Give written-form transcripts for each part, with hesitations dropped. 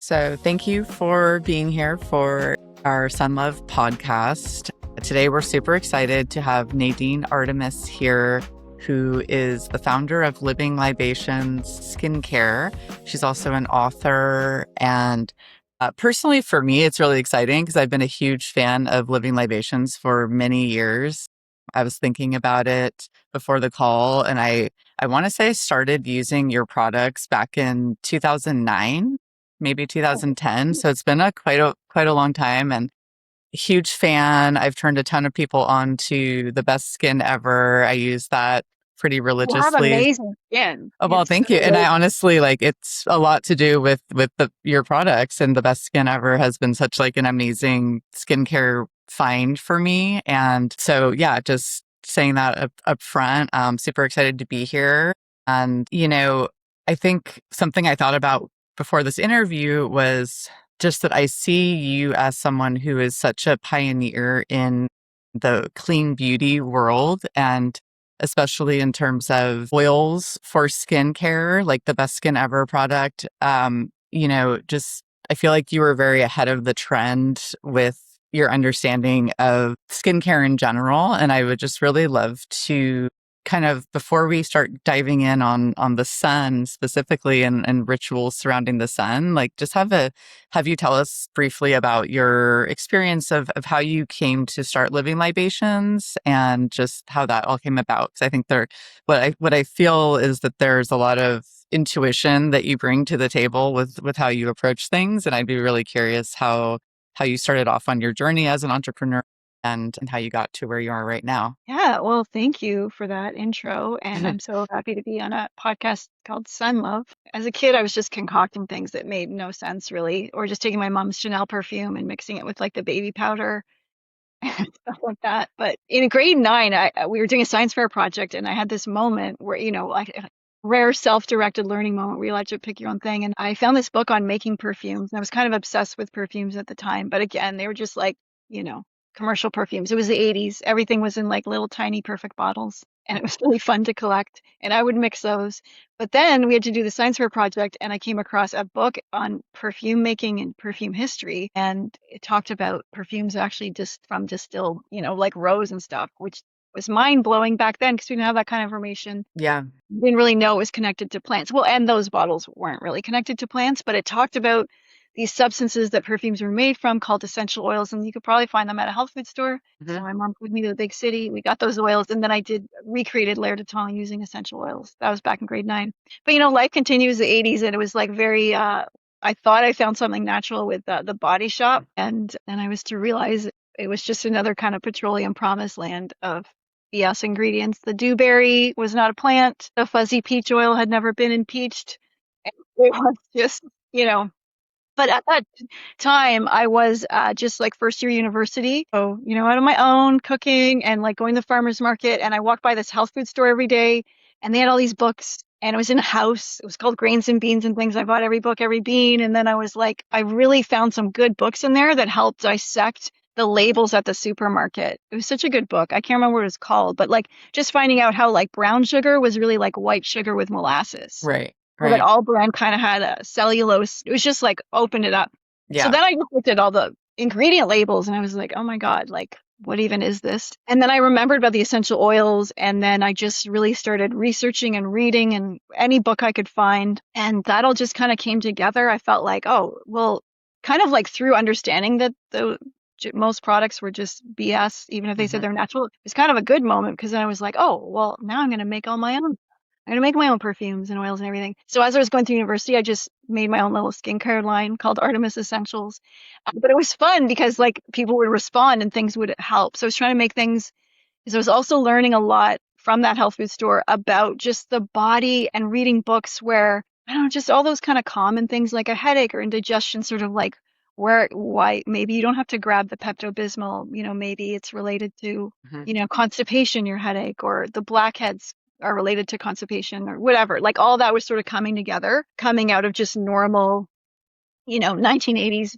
So thank you for being here for our Sun Love podcast. Today, we're super excited to have Nadine Artemis here, who is the founder of Living Libations Skincare. She's also an author. And personally, for me, it's really exciting because I've been a huge fan of Living Libations for many years. I was thinking about it before the call, and I want to say I started using your products back in 2009, maybe 2010. So it's been quite a long time, and huge fan. I've turned a ton of people on to the best skin ever. I use that pretty You have religiously. amazing skin. Oh, You well, have thank you. And I so honestly it's a lot to do with your products, and the best skin ever has been such like an amazing skincare find for me. And so, yeah, just saying that up front, super excited to be here. And, I think something I thought about before this interview was just that I see you as someone who is such a pioneer in the clean beauty world, and especially in terms of oils for skincare, like the best skin ever product. Just I feel like you were very ahead of the trend with your understanding of skincare in general. And I would just really love to kind of, before we start diving in on the sun specifically and rituals surrounding the sun, like just have you tell us briefly about your experience of how you came to start Living Libations and just how that all came about. Because I think what I feel is that there's a lot of intuition that you bring to the table with how you approach things. And I'd be really curious how you started off on your journey as an entrepreneur and how you got to where you are right now. yeah, well, thank you for that intro. And I'm so happy to be on a podcast called Sun Love. As a kid, I was just concocting things that made no sense really, or just taking my mom's Chanel perfume and mixing it with like the baby powder and stuff like that. But in grade nine, we were doing a science fair project, and I had this moment where, like a rare self-directed learning moment where you like to pick your own thing. And I found this book on making perfumes, and I was kind of obsessed with perfumes at the time. But again, they were just like, you know, commercial perfumes. It was the 80s. Everything was in like little tiny perfect bottles. And it was really fun to collect. And I would mix those. But then we had to do the science fair project, and I came across a book on perfume making and perfume history. And it talked about perfumes actually just from distilled, like rose and stuff, which was mind blowing back then because we didn't have that kind of information. Yeah. Didn't really know it was connected to plants. Well, and those bottles weren't really connected to plants, but it talked about these substances that perfumes were made from called essential oils, and you could probably find them at a health food store. So Mhm. my mom took me to the big city. We got those oils, and then I did recreated L'air de Temps using essential oils. That was back in grade nine. But life continues the 80s, and it was like very. I thought I found something natural with the Body Shop, and then I was to realize it was just another kind of petroleum promised land of BS ingredients. The dewberry was not a plant. The fuzzy peach oil had never been impeached. And it was just, but at that time, I was just like first year university. So, out on my own, cooking and like going to the farmer's market. And I walked by this health food store every day, and they had all these books. And it was in a house. It was called Grains and Beans and Things. I bought every book, every bean. And then I was like, I really found some good books in there that helped dissect the labels at the supermarket. It was such a good book. I can't remember what it was called, but like just finding out how like brown sugar was really like white sugar with molasses, Right. or that Right. all brand kind of had a cellulose. It was just like opened it up. So Yeah. then I looked at all the ingredient labels, and I was like, oh my God, like what even is this? And then I remembered about the essential oils, and then I just really started researching and reading and any book I could find. And that all just kind of came together. I felt like, oh, well, kind of like through understanding that most products were just BS, even if they said Mhm. they're natural. It was kind of a good moment because then I was like, oh, well, now I'm going to make all my own. I'm going to make my own perfumes and oils and everything. So as I was going through university, I just made my own little skincare line called Artemis Essentials. But it was fun because like people would respond and things would help. So I was trying to make things because I was also learning a lot from that health food store about just the body and reading books where, I don't know, just all those kind of common things like a headache or indigestion, sort of like why maybe you don't have to grab the Pepto-Bismol, maybe it's related to, Mhm. constipation, your headache, or the blackheads are related to constipation or whatever. Like all that was sort of coming together, coming out of just normal, 1980s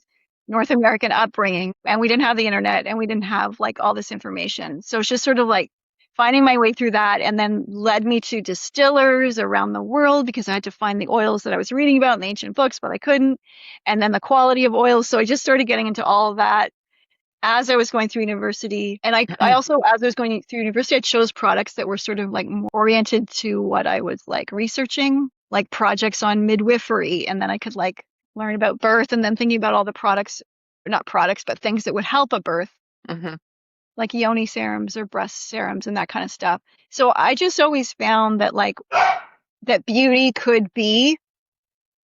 North American upbringing. And we didn't have the internet, and we didn't have like all this information. So it's just sort of like finding my way through that, and then led me to distillers around the world because I had to find the oils that I was reading about in the ancient books, but I couldn't. And then the quality of oils. So I just started getting into all of that as I was going through university. And I also, as I was going through university, I chose products that were sort of like more oriented to what I was like researching, like projects on midwifery. And then I could like learn about birth, and then thinking about all the products, or not products, but things that would help a birth, Mhm. like yoni serums or breast serums and that kind of stuff. So I just always found that like that beauty could be,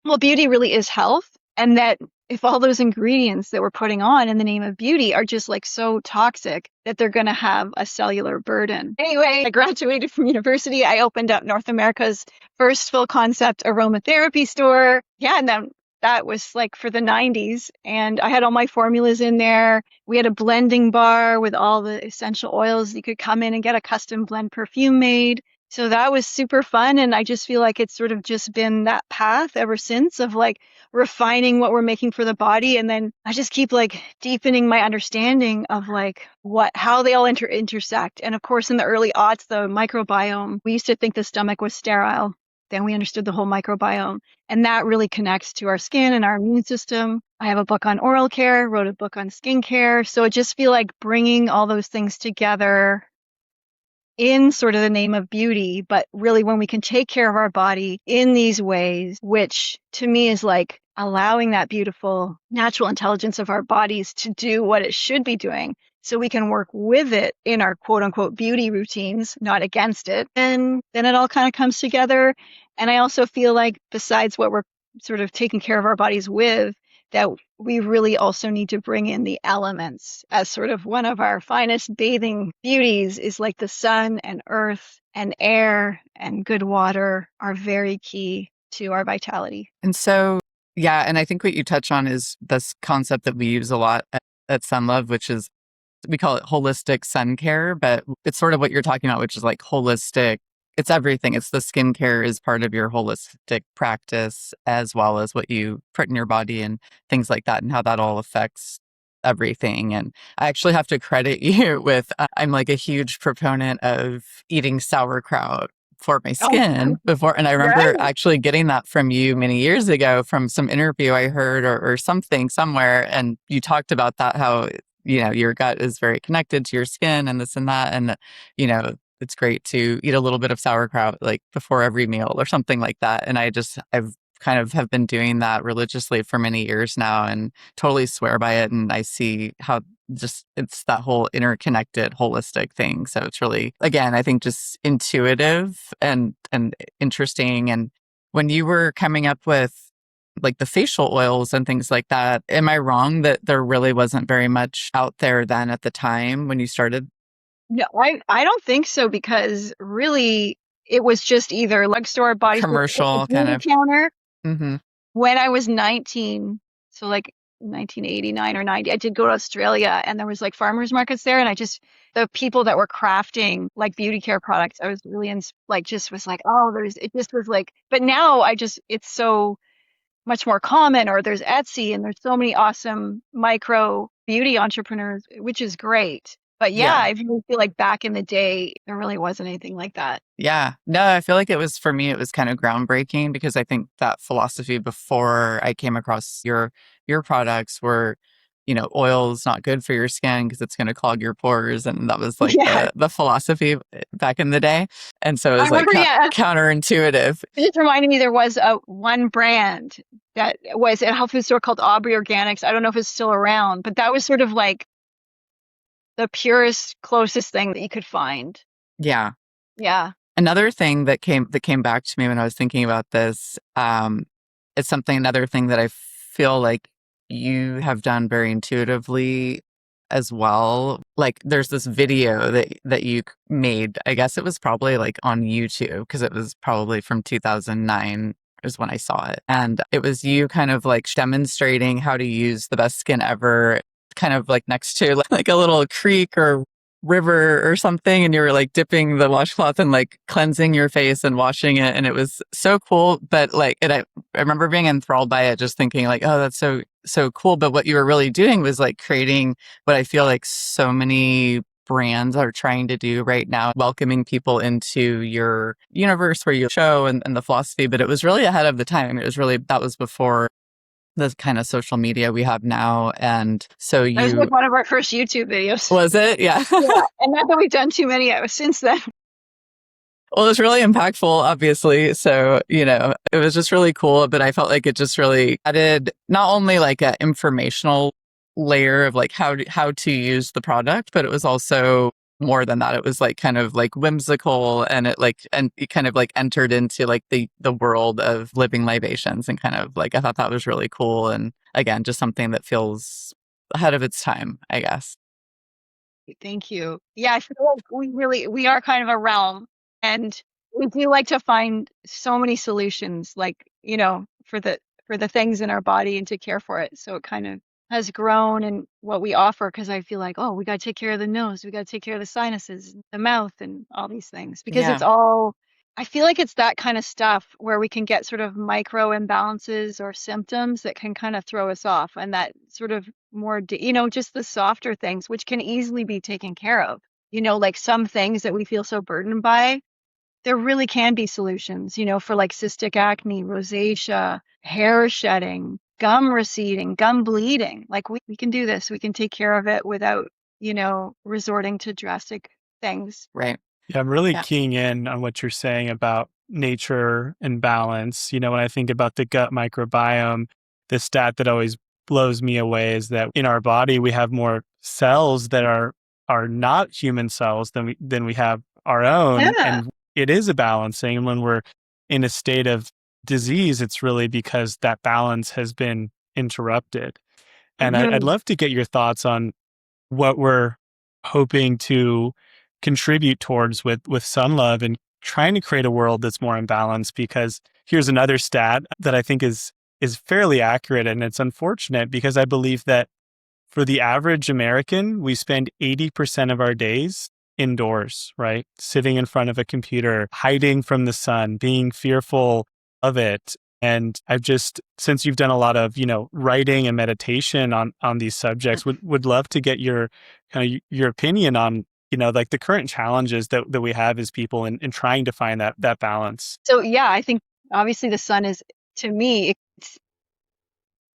well, beauty really is health. And that if all those ingredients that we're putting on in the name of beauty are just like so toxic that they're going to have a cellular burden. Anyway, I graduated from university. I opened up North America's first full concept aromatherapy store. Yeah. And then that was like for the 90s. And I had all my formulas in there. We had a blending bar with all the essential oils. You could come in and get a custom blend perfume made. So that was super fun. And I just feel like it's sort of just been that path ever since of like refining what we're making for the body. And then I just keep like deepening my understanding of like how they all intersect. And of course, in the early aughts, the microbiome, we used to think the stomach was sterile. Then we understood the whole microbiome. And that really connects to our skin and our immune system. I have a book on oral care, wrote a book on skincare. So I just feel like bringing all those things together in sort of the name of beauty, but really when we can take care of our body in these ways, which to me is like allowing that beautiful natural intelligence of our bodies to do what it should be doing, so we can work with it in our quote unquote beauty routines, not against it. And then it all kind of comes together. And I also feel like besides what we're sort of taking care of our bodies with, that we really also need to bring in the elements as sort of one of our finest bathing beauties is like the sun and earth and air and good water are very key to our vitality. And so, yeah, and I think what you touch on is this concept that we use a lot at Sunlove, which is, we call it holistic sun care, but it's sort of what you're talking about, which is like holistic. It's everything. It's the skincare is part of your holistic practice, as well as what you put in your body and things like that, and how that all affects everything. And I actually have to credit you with, I'm like a huge proponent of eating sauerkraut for my Oh, skin before. And I remember right. actually getting that from you many years ago from some interview I heard or something somewhere. And you talked about that, how, your gut is very connected to your skin and this and that. And, it's great to eat a little bit of sauerkraut like before every meal or something like that. And I've kind of have been doing that religiously for many years now and totally swear by it. And I see how just it's that whole interconnected holistic thing. So it's really, again, I think just intuitive and interesting. And when you were coming up with like the facial oils and things like that, am I wrong that there really wasn't very much out there then at the time when you started? No, I don't think so, because really it was just either drug store, body store, a Commercial kind beauty of. counter. Hmm. When I was 19, so like 1989 or 90, I did go to Australia, and there was like farmers markets there, and the people that were crafting like beauty care products, I was really like just was like, oh, it just was like, but now it's so much more common, or there's Etsy and there's so many awesome micro beauty entrepreneurs, which is great. But yeah, Yeah. I really feel like back in the day, there really wasn't anything like that. Yeah. No, I feel like for me, it was kind of groundbreaking because I think that philosophy before I came across your products were, oil's not good for your skin because it's going to clog your pores. And that was like Yeah. the philosophy back in the day. And so it I was like remember, yeah, counterintuitive. it just reminded me there was one brand that was at a health food store called Aubrey Organics. I don't know if it's still around, but that was sort of like the purest, closest thing that you could find. Yeah. Yeah. Another thing that came back to me when I was thinking about this, it's another thing that I feel like you have done very intuitively as well. Like there's this video that you made. I guess it was probably like on YouTube because it was probably from 2009 is when I saw it. And it was you kind of like demonstrating how to use the best skin ever, kind of like next to like a little creek or river or something, and you were like dipping the washcloth and like cleansing your face and washing it, and it was so cool. But like I remember being enthralled by it, just thinking like, oh, that's so cool. But what you were really doing was like creating what I feel like so many brands are trying to do right now, welcoming people into your universe where you show and the philosophy, but it was really ahead of the time. I mean, it was really, that was before the kind of social media we have now. And so That was you, like one of our first YouTube videos. was it? Yeah. Yeah, and not that we've done too many since then. Well, it was really impactful, obviously. So, it was just really cool. But I felt like it just really added not only like an informational layer of like how to use the product, but it was also more than that. It was like kind of like whimsical, and it kind of like entered into like the world of Living Libations, and kind of like I thought that was really cool. And again, just something that feels ahead of its time, I guess. Thank you. Yeah, I feel like we are kind of a realm, and we do like to find so many solutions, like, for the things in our body and to care for it. So it kind of has grown in what we offer, because I feel like, oh, we got to take care of the nose, we got to take care of the sinuses, the mouth, and all these things, because it's Yeah. all, I feel like it's that kind of stuff where we can get sort of micro imbalances or symptoms that can kind of throw us off, and that sort of more, just the softer things, which can easily be taken care of. Like some things that we feel so burdened by, there really can be solutions, for like cystic acne, rosacea, hair shedding, gum receding, gum bleeding. Like we can do this. We can take care of it without, resorting to drastic things. Right. Yeah, I'm really Yeah. keying in on what you're saying about nature and balance. When I think about the gut microbiome, the stat that always blows me away is that in our body we have more cells that are not human cells than we have our own, Yeah. and it is a balancing. And when we're in a state of disease, it's really because that balance has been interrupted. And I'd Hmm. love to get your thoughts on what we're hoping to contribute towards with Sun Love and trying to create a world that's more in balance. Because here's another stat that I think is fairly accurate, and it's unfortunate because I believe that for the average American, we spend 80% of our days indoors, right? Sitting in front of a computer, hiding from the sun, being fearful of it. And I've just, since you've done a lot of, writing and meditation on these subjects, would love to get your kind of your opinion on, like the current challenges that we have as people in trying to find that balance. So yeah, I think obviously the sun is, to me,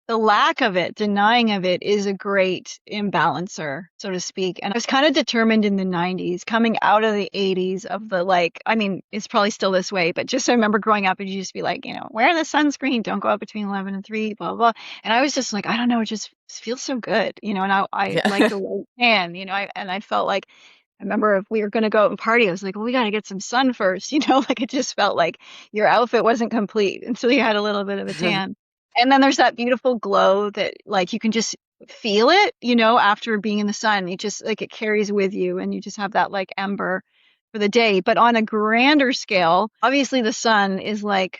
the lack of it, denying of it, is a great imbalancer, so to speak. And I was kind of determined in the 90s, coming out of the 80s, of the like, I mean, it's probably still this way, but just I remember growing up and you just be like, wear the sunscreen, don't go out between 11 and 3, blah, blah. And I was just like, I don't know, it just feels so good, and I like Yeah. the white tan, and I felt like, I remember if we were going to go out and party, I was like, well, we got to get some sun first, like it just felt like your outfit wasn't complete until you had a little bit of a tan. And then there's that beautiful glow that like you can just feel it, after being in the sun. It just like it carries with you, and you just have that like ember for the day. But on a grander scale, obviously the sun is like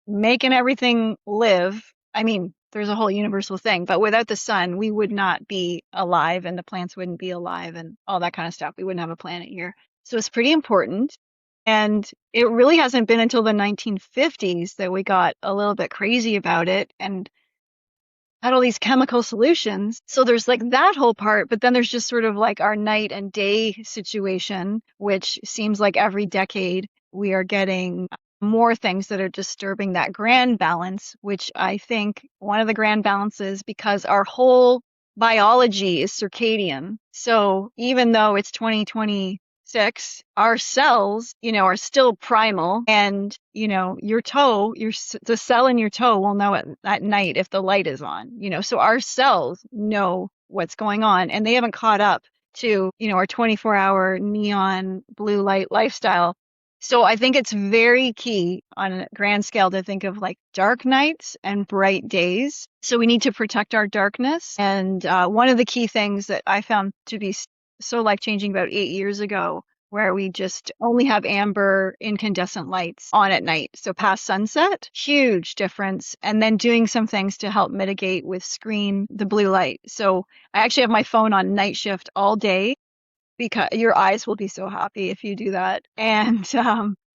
making everything live. I mean, there's a whole universal thing, but without the sun, we would not be alive, and the plants wouldn't be alive, and all that kind of stuff. We wouldn't have a planet here. So it's pretty important. And it really hasn't been until the 1950s that we got a little bit crazy about it and had all these chemical solutions. So there's like that whole part, but then there's just sort of like our night and day situation, which seems like every decade we are getting more things that are disturbing that grand balance, which I think one of the grand balances, because our whole biology is circadian. So even though it's 2026, our cells, are still primal, and, your toe, the cell in your toe will know at night if the light is on, so our cells know what's going on, and they haven't caught up to, our 24-hour neon blue light lifestyle. So I think it's very key on a grand scale to think of like dark nights and bright days. So we need to protect our darkness. And one of the key things that I found to be so life-changing about 8 years ago, where we just only have amber incandescent lights on at night. So past sunset, huge difference. And then doing some things to help mitigate with screen the blue light. So I actually have my phone on night shift all day, because your eyes will be so happy if you do that. And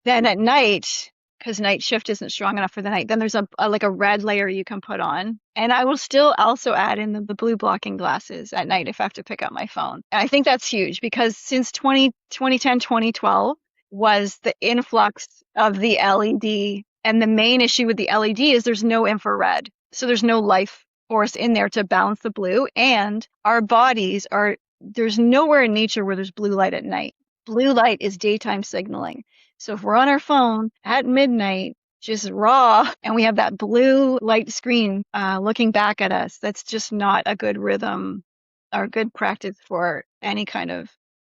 then at night, because night shift isn't strong enough for the night. Then there's like a red layer you can put on. And I will still also add in the blue blocking glasses at night if I have to pick up my phone. And I think that's huge because since 2010, 2012 was the influx of the LED. And the main issue with the LED is there's no infrared. So there's no life force in there to balance the blue. And our bodies there's nowhere in nature where there's blue light at night. Blue light is daytime signaling. So if we're on our phone at midnight, just raw, and we have that blue light screen looking back at us, that's just not a good rhythm or good practice for any kind of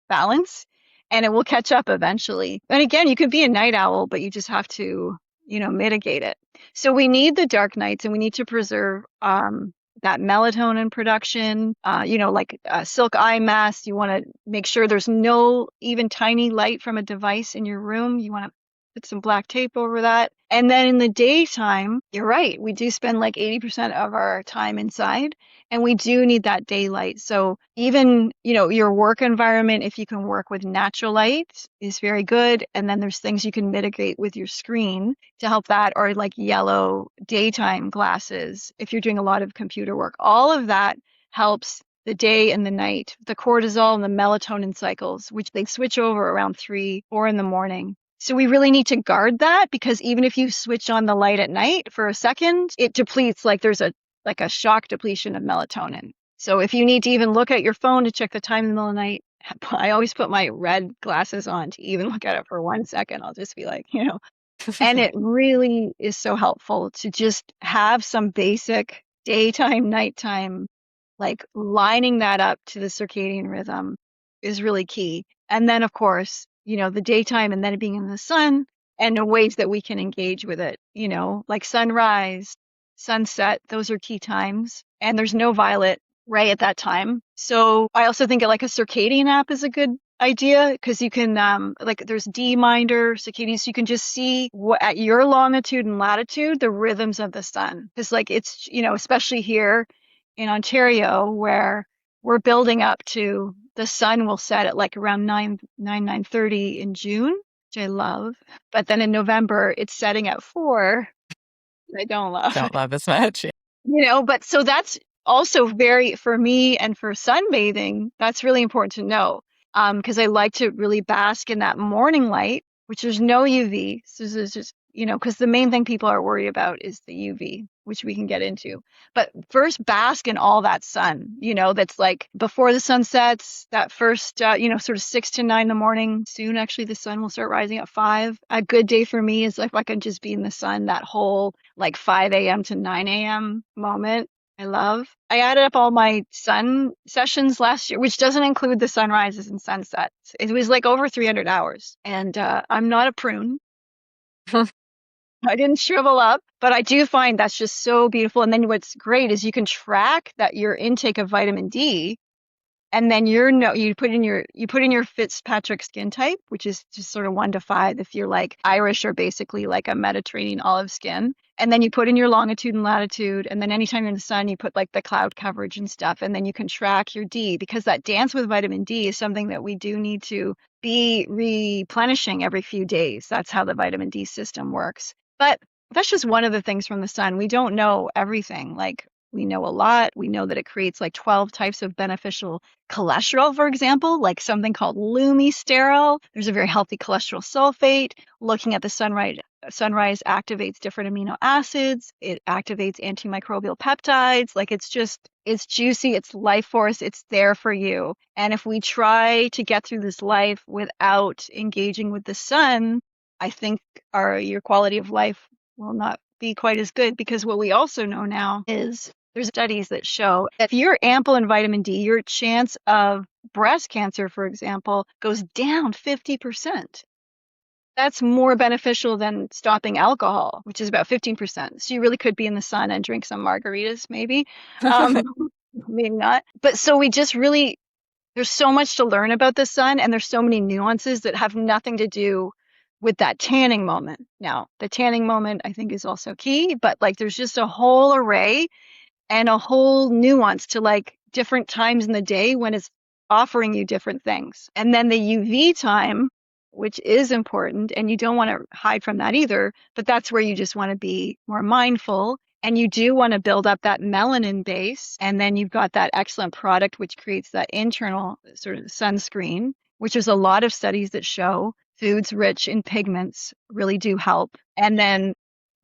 balance. And it will catch up eventually. And again, you could be a night owl, but you just have to, mitigate it. So we need the dark nights and we need to preserve that melatonin production, like silk eye masks. You want to make sure there's no even tiny light from a device in your room. You want to put some black tape over that. And then in the daytime, you're right, we do spend like 80% of our time inside, and we do need that daylight. So even, your work environment, if you can work with natural light, is very good. And then there's things you can mitigate with your screen to help that, or like yellow daytime glasses if you're doing a lot of computer work. All of that helps the day and the night, the cortisol and the melatonin cycles, which they switch over around 3, 4 in the morning. So we really need to guard that, because even if you switch on the light at night for a second, it depletes, like there's a shock depletion of melatonin. So if you need to even look at your phone to check the time in the middle of the night, I always put my red glasses on to even look at it for 1 second. I'll just be like, and it really is so helpful to just have some basic daytime, nighttime, like lining that up to the circadian rhythm is really key. And then, of course, the daytime and then it being in the sun, and the ways that we can engage with it, like sunrise, sunset, those are key times. And there's no violet ray at that time. So I also think like a circadian app is a good idea, because you can, there's D-Minder, circadian, so you can just see at your longitude and latitude, the rhythms of the sun. Because it's, especially here in Ontario, where we're building up to the sun will set at like around 9:30 in June, which I love. But then in November, it's setting at 4. I don't love. Don't love as much. But so that's also very, for me and for sunbathing, that's really important to know. Because I like to really bask in that morning light, which there's no UV. So there's just, because the main thing people are worried about is the UV, which we can get into. But first, bask in all that sun, that's like before the sun sets, that first, sort of 6 to 9 in the morning. Soon, actually, the sun will start rising at 5. A good day for me is if I can just be in the sun that whole like 5 a.m. to 9 a.m. moment. I love. I added up all my sun sessions last year, which doesn't include the sunrises and sunsets. It was like over 300 hours. And I'm not a prune. I didn't shrivel up, but I do find that's just so beautiful. And then what's great is you can track that your intake of vitamin D, and then you put in your Fitzpatrick skin type, which is just sort of 1 to 5 if you're like Irish or basically like a Mediterranean olive skin. And then you put in your longitude and latitude, and then anytime you're in the sun, you put like the cloud coverage and stuff, and then you can track your D, because that dance with vitamin D is something that we do need to be replenishing every few days. That's how the vitamin D system works. But that's just one of the things from the sun. We don't know everything. Like, we know a lot. We know that it creates like 12 types of beneficial cholesterol, for example, like something called lumisterol. There's a very healthy cholesterol sulfate. Looking at the sunrise activates different amino acids. It activates antimicrobial peptides. Like, it's juicy. It's life force. It's there for you. And if we try to get through this life without engaging with the sun, I think your quality of life will not be quite as good, because what we also know now is there's studies that show if you're ample in vitamin D, your chance of breast cancer, for example, goes down 50%. That's more beneficial than stopping alcohol, which is about 15%. So you really could be in the sun and drink some margaritas, maybe. Maybe not. But so we just really, there's so much to learn about the sun, and there's so many nuances that have nothing to do with that tanning moment. Now, the tanning moment I think is also key, but like there's just a whole array and a whole nuance to like different times in the day when it's offering you different things. And then the UV time which is important, and you don't want to hide from that either, but that's where you just want to be more mindful. And you do want to build up that melanin base. And then you've got that excellent product, which creates that internal sort of sunscreen, which is a lot of studies that show foods rich in pigments really do help. And then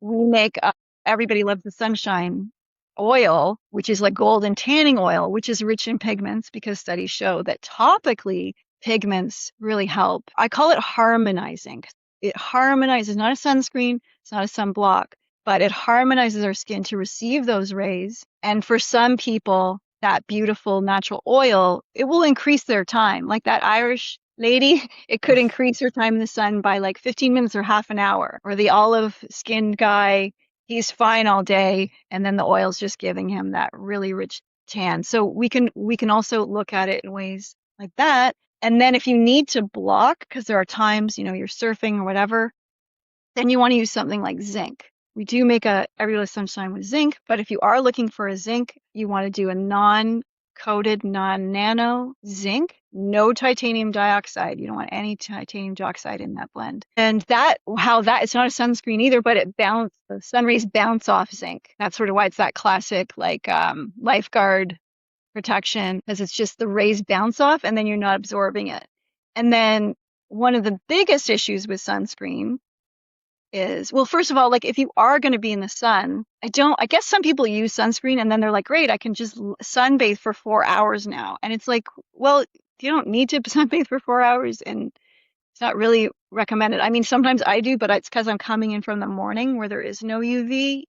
we make Everybody Loves the Sunshine oil, which is like golden tanning oil, which is rich in pigments because studies show that topically pigments really help. I call it harmonizing. It harmonizes, not a sunscreen, it's not a sunblock, but it harmonizes our skin to receive those rays. And for some people, that beautiful natural oil, it will increase their time. Like that Irish lady, it could increase her time in the sun by like 15 minutes or half an hour. Or the olive skinned guy, he's fine all day, and then the oil's just giving him that really rich tan. So we can also look at it in ways like that. And then if you need to block, because there are times, you're surfing or whatever, then you want to use something like zinc. We do make a Everyday Sunshine with zinc, but if you are looking for a zinc, you want to do a non-coated, non-nano zinc, no titanium dioxide. You don't want any titanium dioxide in that blend. And it's not a sunscreen either, but the sun rays bounce off zinc. That's sort of why it's that classic lifeguard protection, because it's just the rays bounce off and then you're not absorbing it. And then one of the biggest issues with sunscreen is, well, first of all, like if you are going to be in the sun, I guess some people use sunscreen and then they're like, great, I can just sunbathe for 4 hours now. And it's like, well, you don't need to sunbathe for 4 hours, and it's not really recommended. I mean, sometimes I do, but it's because I'm coming in from the morning where there is no UV,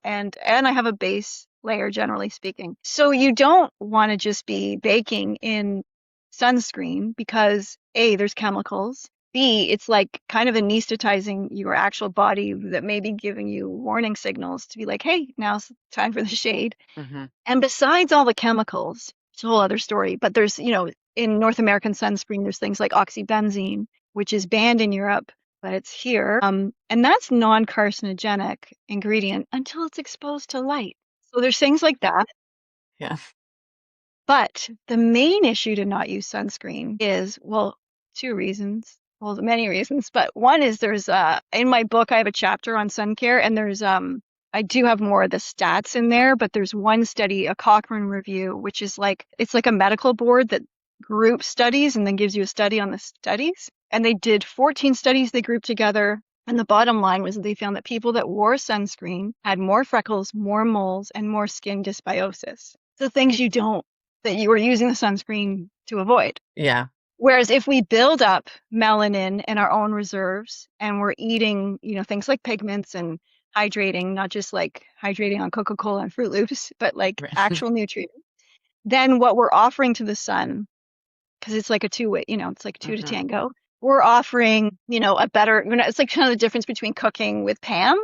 and I have a base layer, generally speaking. So you don't want to just be baking in sunscreen because A, there's chemicals. B, it's like kind of anesthetizing your actual body that may be giving you warning signals to be like, hey, now's time for the shade. Mm-hmm. And besides all the chemicals, it's a whole other story. But there's, in North American sunscreen, there's things like oxybenzene, which is banned in Europe, but it's here. And that's non-carcinogenic ingredient until it's exposed to light. So there's things like that. Yeah. But the main issue to not use sunscreen is, well, two reasons. Well, many reasons, but one is there's in my book I have a chapter on sun care, and there's I do have more of the stats in there, but there's one study, a Cochrane review, which is it's like a medical board that groups studies and then gives you a study on the studies. And they did 14 studies they grouped together, and the bottom line was that they found that people that wore sunscreen had more freckles, more moles, and more skin dysbiosis. The things that you were using the sunscreen to avoid. Yeah. Whereas if we build up melanin in our own reserves and we're eating, things like pigments and hydrating, not just like hydrating on Coca-Cola and Fruit Loops, but like actual nutrients, then what we're offering to the sun, because it's like a two-way, it's like two to tango, we're offering, a better, it's like kind of the difference between cooking with Pam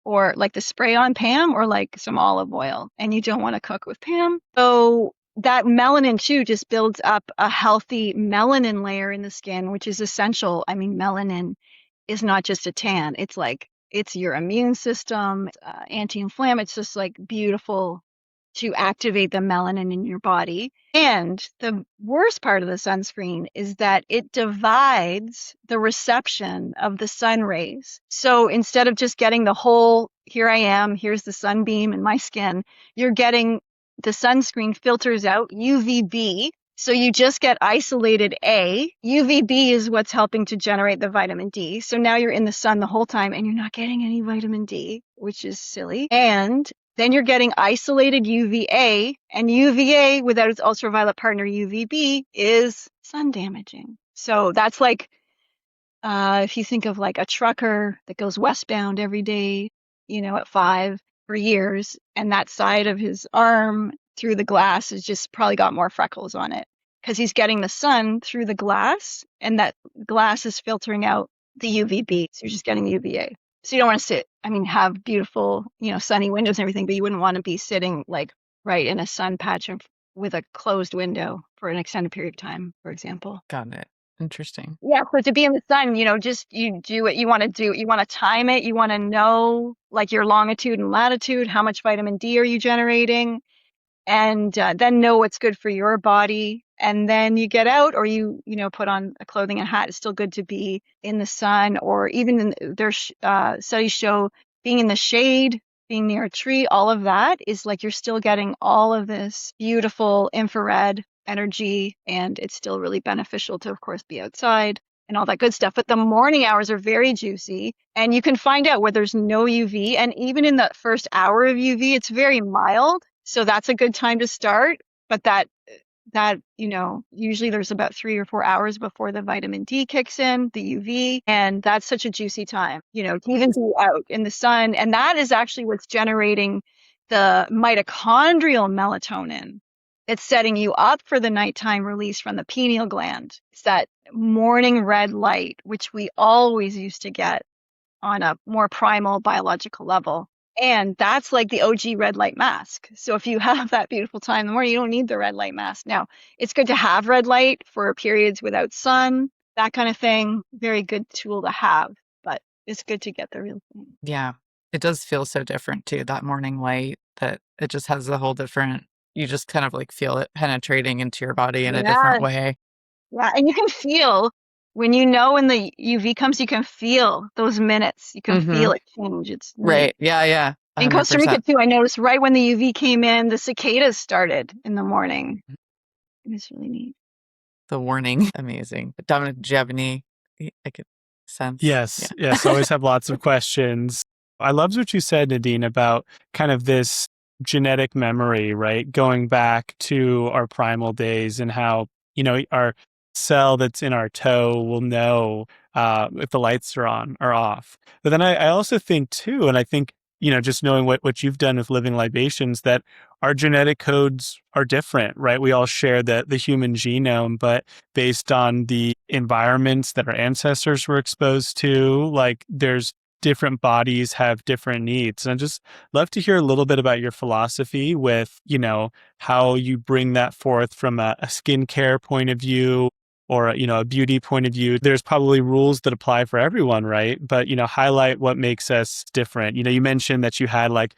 or like the spray on Pam or like some olive oil, and you don't want to cook with Pam. So that melanin too just builds up a healthy melanin layer in the skin, which is essential. I mean, melanin is not just a tan. It's your immune system, anti-inflammatory. It's just like beautiful to activate the melanin in your body. And the worst part of the sunscreen is that it divides the reception of the sun rays. So instead of just getting the whole, here I am, here's the sunbeam in my skin, you're getting the sunscreen filters out UVB. So you just get isolated A. UVB is what's helping to generate the vitamin D. So now you're in the sun the whole time and you're not getting any vitamin D, which is silly. And then you're getting isolated UVA, and UVA without its ultraviolet partner UVB is sun damaging. So that's like, if you think of like a trucker that goes westbound every day, at 5 for years, and that side of his arm through the glass has just probably got more freckles on it because he's getting the sun through the glass, and that glass is filtering out the UVB. So you're just getting the UVA. So you don't want to have beautiful, sunny windows and everything, but you wouldn't want to be sitting like right in a sun patch with a closed window for an extended period of time, for example. Got it. Interesting. Yeah. So to be in the sun, just you do what you want to do. You want to time it. You want to know like your longitude and latitude, how much vitamin D are you generating, and then know what's good for your body. and then you get out, or you put on a clothing and hat. It's still good to be in the sun, or even there's studies show being in the shade, being near a tree, all of that is like you're still getting all of this beautiful infrared energy, and it's still really beneficial to, of course, be outside and all that good stuff. But the morning hours are very juicy, and you can find out where there's no UV. And even in the first hour of UV, it's very mild. So that's a good time to start. But that usually there's about 3 or 4 hours before the vitamin D kicks in, the UV, and that's such a juicy time, to even be out in the sun. And that is actually what's generating the mitochondrial melatonin. It's setting you up for the nighttime release from the pineal gland. It's that morning red light, which we always used to get on a more primal biological level. And that's like the OG red light mask. So if you have that beautiful time in the morning, you don't need the red light mask. Now, it's good to have red light for periods without sun, that kind of thing. Very good tool to have, but it's good to get the real thing. Yeah. It does feel so different too, that morning light, that it just has a whole different, you just kind of like feel it penetrating into your body in a different way. Yeah. And you can feel when the UV comes, you can feel those minutes. You can feel it change. It's neat. Right. Yeah. In Costa Rica too, I noticed right when the UV came in, the cicadas started in the morning. It was really neat. The warning. Amazing. Dominic, do you have any sense? Yes. Always have lots of questions. I loved what you said, Nadine, about kind of this genetic memory, right? Going back to our primal days and how, our cell that's in our toe will know if the lights are on or off. But then I also think too, and I think, just knowing what you've done with Living Libations, that our genetic codes are different, right? We all share the human genome, but based on the environments that our ancestors were exposed to, like there's different bodies have different needs. And I just love to hear a little bit about your philosophy with, how you bring that forth from a skincare point of view, or a beauty point of view. There's probably rules that apply for everyone, right? But highlight what makes us different. You mentioned that you had like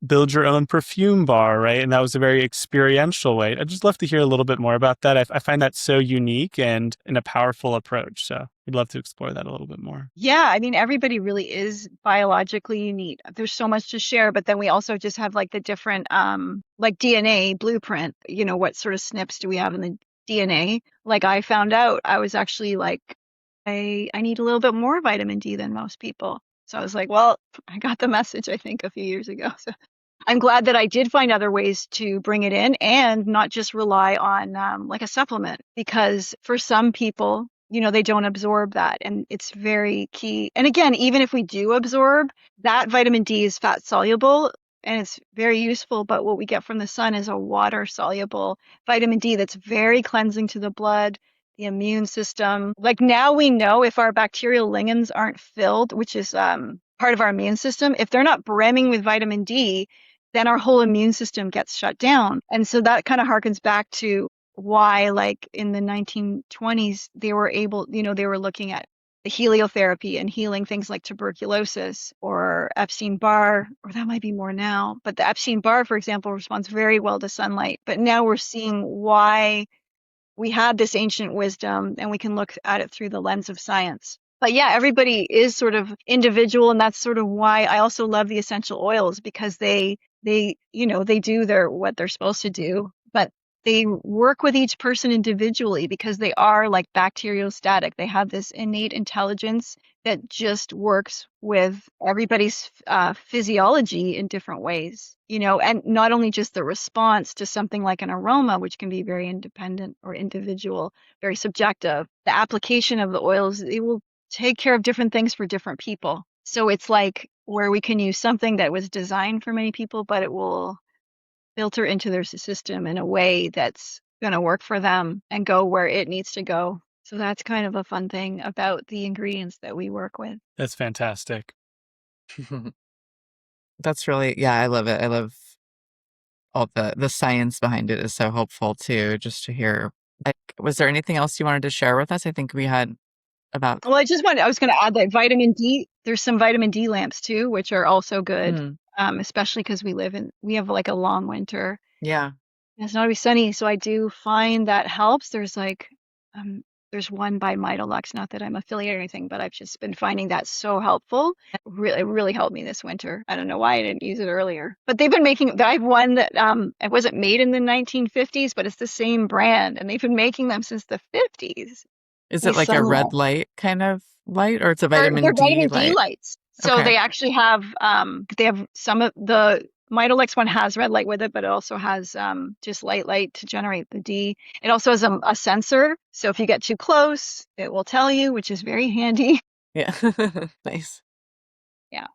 build your own perfume bar, right? And that was a very experiential way. I'd just love to hear a little bit more about that. I find that so unique and a powerful approach. So we'd love to explore that a little bit more. Yeah, I mean, everybody really is biologically unique. There's so much to share, but then we also just have like the different like DNA blueprint, what sort of SNPs do we have in the DNA? Like I found out I was actually like, I need a little bit more vitamin D than most people. So I was like, well, I got the message, I think, a few years ago. So I'm glad that I did find other ways to bring it in and not just rely on like a supplement, because for some people, they don't absorb that, and it's very key. And again, even if we do absorb, that vitamin D is fat soluble and it's very useful. But what we get from the sun is a water soluble vitamin D that's very cleansing to the blood, the immune system. Like now we know if our bacterial ligands aren't filled, which is part of our immune system, if they're not brimming with vitamin D, then our whole immune system gets shut down. And so that kind of harkens back to why, like in the 1920s, they were able, they were looking at the heliotherapy and healing things like tuberculosis or Epstein-Barr, or that might be more now. But the Epstein-Barr, for example, responds very well to sunlight. But now we're seeing why we had this ancient wisdom, and we can look at it through the lens of science. But yeah, everybody is sort of individual, and that's sort of why I also love the essential oils, because they do what they're supposed to do, but they work with each person individually because they are like bacteriostatic. They have this innate intelligence that just works with everybody's physiology in different ways, and not only just the response to something like an aroma, which can be very independent or individual, very subjective. The application of the oils, it will take care of different things for different people. So it's like where we can use something that was designed for many people, but it will filter into their system in a way that's going to work for them and go where it needs to go. So that's kind of a fun thing about the ingredients that we work with. That's fantastic. That's really, I love it. I love all the science behind it is so helpful too, just to hear. Was there anything else you wanted to share with us? I think we had about. Well, I was going to add that vitamin D, there's some vitamin D lamps too, which are also good, especially because we have like a long winter. Yeah. It's not always sunny, so I do find that helps. Um, there's one by Midolux, not that I'm affiliated or anything, but I've just been finding that so helpful. It really helped me this winter. I don't know why I didn't use it earlier, but they've been making. I have one that it wasn't made in the 1950s, but it's the same brand, and they've been making them since the 50s. Is it These like a sunlight. red light kind of light, or it's a They're vitamin D vitamin D light? lights. So Okay. they actually they have some of the Midolix one has red light with it, but it also has just light to generate the D. It also has a sensor. So if you get too close, it will tell you, which is very handy. Yeah. Nice. Yeah.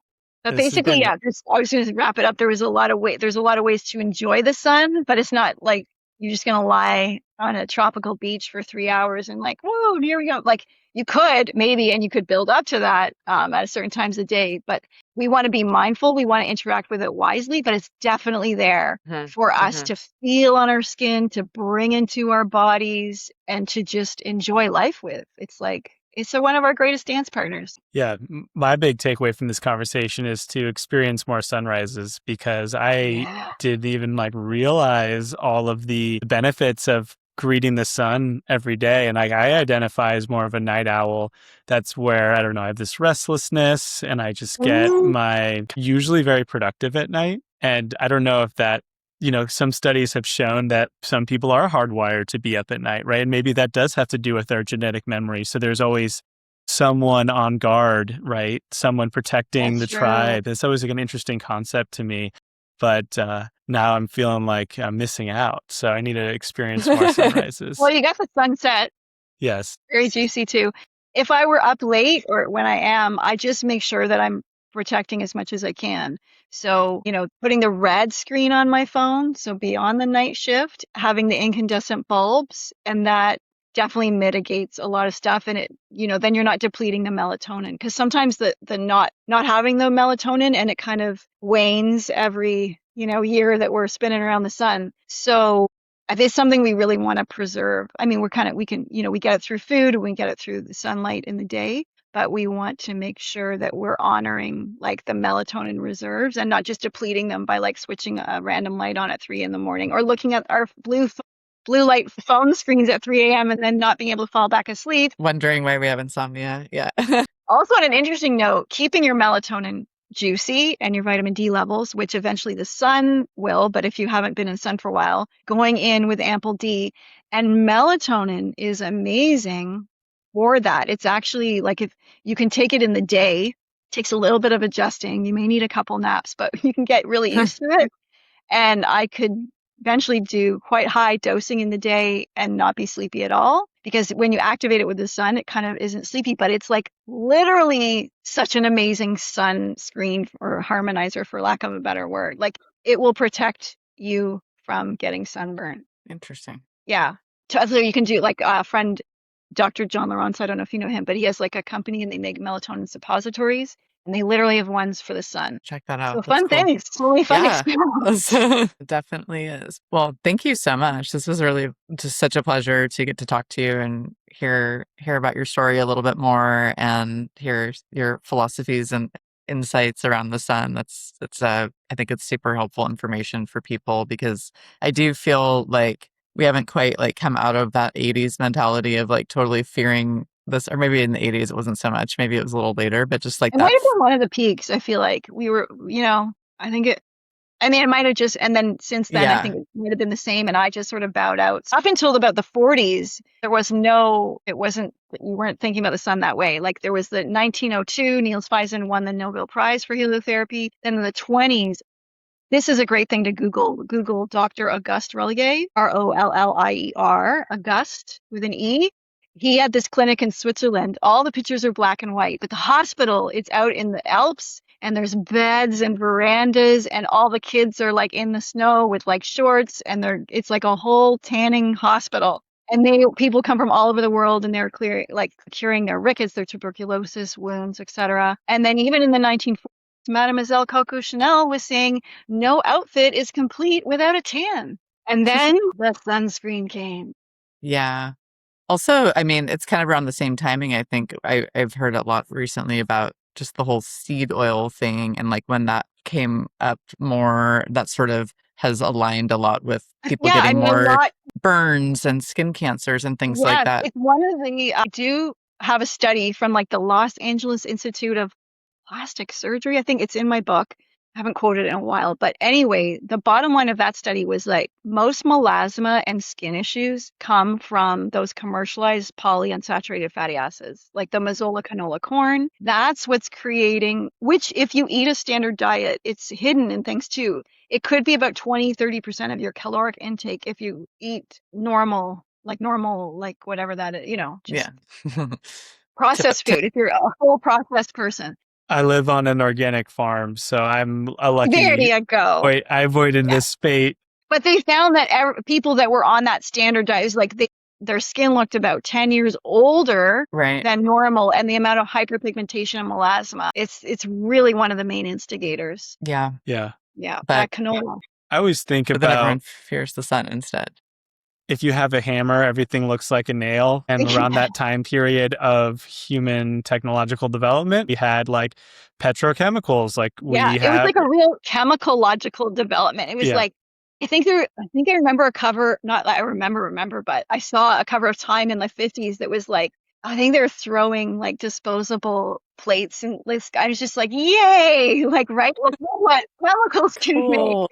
But This has basically, been yeah, I was going to wrap it up. There's a lot of ways to enjoy the sun, but it's not like you're just going to lie on a tropical beach for 3 hours and like, whoa, here we go. Like you could maybe, and you could build up to that at certain times of day, but we want to be mindful. We want to interact with it wisely, but it's definitely there for us to feel on our skin, to bring into our bodies, and to just enjoy life with. It's one of our greatest dance partners. Yeah, my big takeaway from this conversation is to experience more sunrises, because I Yeah. didn't even like realize all of the benefits of greeting the sun every day. And like, I identify as more of a night owl. That's where, I don't know, I have this restlessness and I just get usually very productive at night. And I don't know if that, some studies have shown that some people are hardwired to be up at night, right? And maybe that does have to do with their genetic memory. So there's always someone on guard, right? Someone protecting That's the true. tribe. It's always like an interesting concept to me. But now I'm feeling like I'm missing out. So I need to experience more sunrises. Well, you got the sunset, Yes. very juicy too. If I were up late or when I am, I just make sure that I'm protecting as much as I can. So, putting the red screen on my phone, so beyond the night shift, having the incandescent bulbs, and that definitely mitigates a lot of stuff. And then you're not depleting the melatonin, because sometimes the not having the melatonin, and it kind of wanes every, year that we're spinning around the sun. So it's something we really want to preserve. I mean, we can, we get it through food, we get it through the sunlight in the day, but we want to make sure that we're honoring like the melatonin reserves and not just depleting them by like switching a random light on at 3 a.m. or looking at our blue light phone screens at 3 a.m. and then not being able to fall back asleep. Wondering why we have insomnia. Yeah. Also, on an interesting note, keeping your melatonin juicy and your vitamin D levels, which eventually the sun will, but if you haven't been in the sun for a while, going in with ample D. And melatonin is amazing for that. It's actually like if you can take it in the day, takes a little bit of adjusting. You may need a couple naps, but you can get really used to it. And I could eventually do quite high dosing in the day and not be sleepy at all. Because when you activate it with the sun, it kind of isn't sleepy, but it's like literally such an amazing sunscreen or harmonizer, for lack of a better word. Like it will protect you from getting sunburn. Interesting. Yeah. So you can do like a friend, Dr. John Laurence, I don't know if you know him, but he has like a company and they make melatonin suppositories, and they literally have ones for the sun. Check that So out. That's fun cool. things, totally fun Yeah. experiment. It definitely is. Well, thank you so much. This was really just such a pleasure to get to talk to you and hear about your story a little bit more and hear your philosophies and insights around the sun. I think it's super helpful information for people, because I do feel like we haven't quite like come out of that 80s mentality of like totally fearing this, or maybe in the 80s it wasn't so much, maybe it was a little later, but just like It might that. have been one of the peaks. I feel like we were, I think I mean, it might have just, and then since then, I Yeah. think it might have been the same. And I just sort of bowed out. Up until about the 40s, it wasn't, you weren't thinking about the sun that way. Like there was the 1902, Niels Feisen won the Nobel Prize for heliotherapy. Then in the 20s, this is a great thing to Google. Google Dr. Auguste Rollier, Rollier, Auguste with an E. He had this clinic in Switzerland. All the pictures are black and white, but the hospital, it's out in the Alps, and there's beds and verandas, and all the kids are like in the snow with like shorts, and it's like a whole tanning hospital. And people come from all over the world, and they're curing their rickets, their tuberculosis wounds, etc. And then even in the 1940s, Mademoiselle Coco Chanel was saying, no outfit is complete without a tan. And then the sunscreen came. Yeah. Also, I mean, it's kind of around the same timing. I think I've heard a lot recently about just the whole seed oil thing, and like when that came up more, that sort of has aligned a lot with people Yeah, I getting mean, a more lot. burns and skin cancers and things like Yes, that. it's one of the. I do have a study from like the Los Angeles Institute of Plastic Surgery. I think it's in my book. I haven't quoted it in a while, but anyway, the bottom line of that study was like most melasma and skin issues come from those commercialized polyunsaturated fatty acids, like the Mazola canola corn. That's what's creating, which if you eat a standard diet, it's hidden in things too. It could be about 20-30% of your caloric intake if you eat normal, like whatever that is, just Yeah. processed food, if you're a whole processed person. I live on an organic farm, so I'm a There lucky. you go. Wait, I avoided Yeah. this fate. But they found that people that were on that standard diet, is like their skin looked about 10 years older Right. than normal, and the amount of hyperpigmentation and melasma. It's really one of the main instigators. Yeah. Yeah. Yeah, But- that canola. I always think But then everyone about fears the sun instead. if you have a hammer, everything looks like a nail. And around that time period of human technological development, we had like petrochemicals. Like we Yeah, it was have, like a real chemicalogical development. It was Yeah. like, I think I remember a cover, not that I remember, but I saw a cover of Time in the 50s that was like, I think they were throwing like disposable plates, and this guy was just like, yay, like, right, look what chemicals can make. Cool.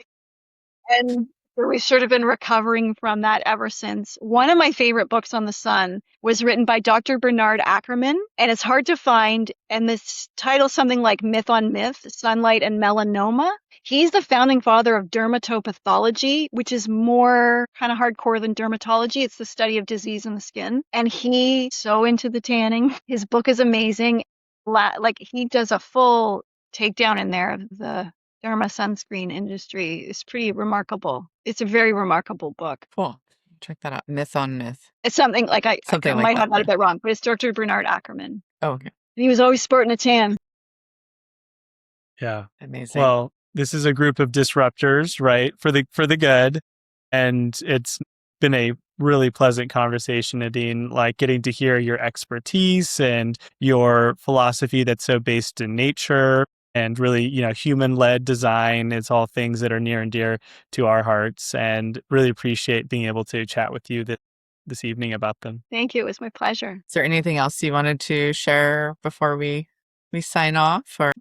And so we've sort of been recovering from that ever since. One of my favorite books on the sun was written by Dr. Bernard Ackerman, and it's hard to find. And this title's something like Myth on Myth, Sunlight and Melanoma. He's the founding father of dermatopathology, which is more kind of hardcore than dermatology. It's the study of disease in the skin. And he's so into the tanning. His book is amazing. Like, he does a full takedown in there of the derma sunscreen industry. Is pretty remarkable. It's a very remarkable book. Cool. Check that out. Myth on Myth. It's something like I Something like might that, have that a yeah. bit wrong, but it's Dr. Bernard Ackerman. Oh, okay. And he was always sporting a tan. yeah. Amazing. Well, this is a group of disruptors, right? For the good. And it's been a really pleasant conversation, Nadine, like getting to hear your expertise and your philosophy that's so based in nature and really, human-led design. It's all things that are near and dear to our hearts, and really appreciate being able to chat with you this evening about them. Thank you. It was my pleasure. Is there anything else you wanted to share before we sign off? Or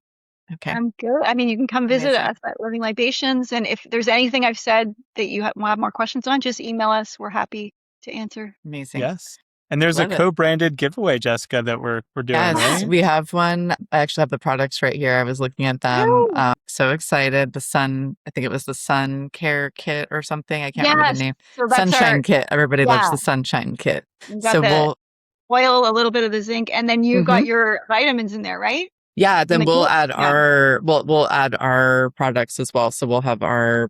okay. I'm good. I mean, you can come visit Amazing. us at Living Libations. And if there's anything I've said that you have more questions on, just email us. We're happy to answer. Amazing. Yes. And there's Love a it. co-branded giveaway, Jessica, that we're doing, Yes, right? we have one. I actually have the products right here. I was looking at them. Woo! So excited. I think it was the Sun Care Kit or something. I can't remember Yes. the name. So that's Sunshine Kit. Everybody loves Yeah. the Sunshine Kit. you got So the oil, a little bit of the zinc, and then you got your vitamins in there, right? then the we'll kit? add Yeah. we'll add our products as well. So we'll have our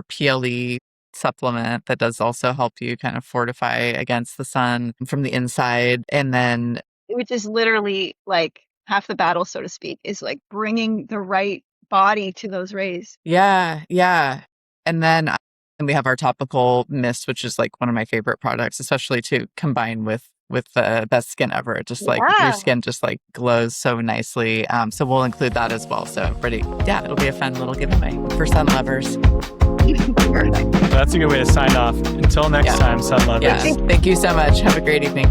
PLE supplement that does also help you kind of fortify against the sun from the inside. And then Which is literally like half the battle, so to speak, is like bringing the right body to those rays. yeah. And then we have our topical mist, which is like one of my favorite products, especially to combine with the best skin ever. It just like Yeah. your skin just like glows so nicely. So we'll include that as well. So it'll be a fun little giveaway for sun lovers. Perfect. That's a good way to sign off. Until next Yeah. time, sun lovers. Yeah. Thank you so much. Have a great evening.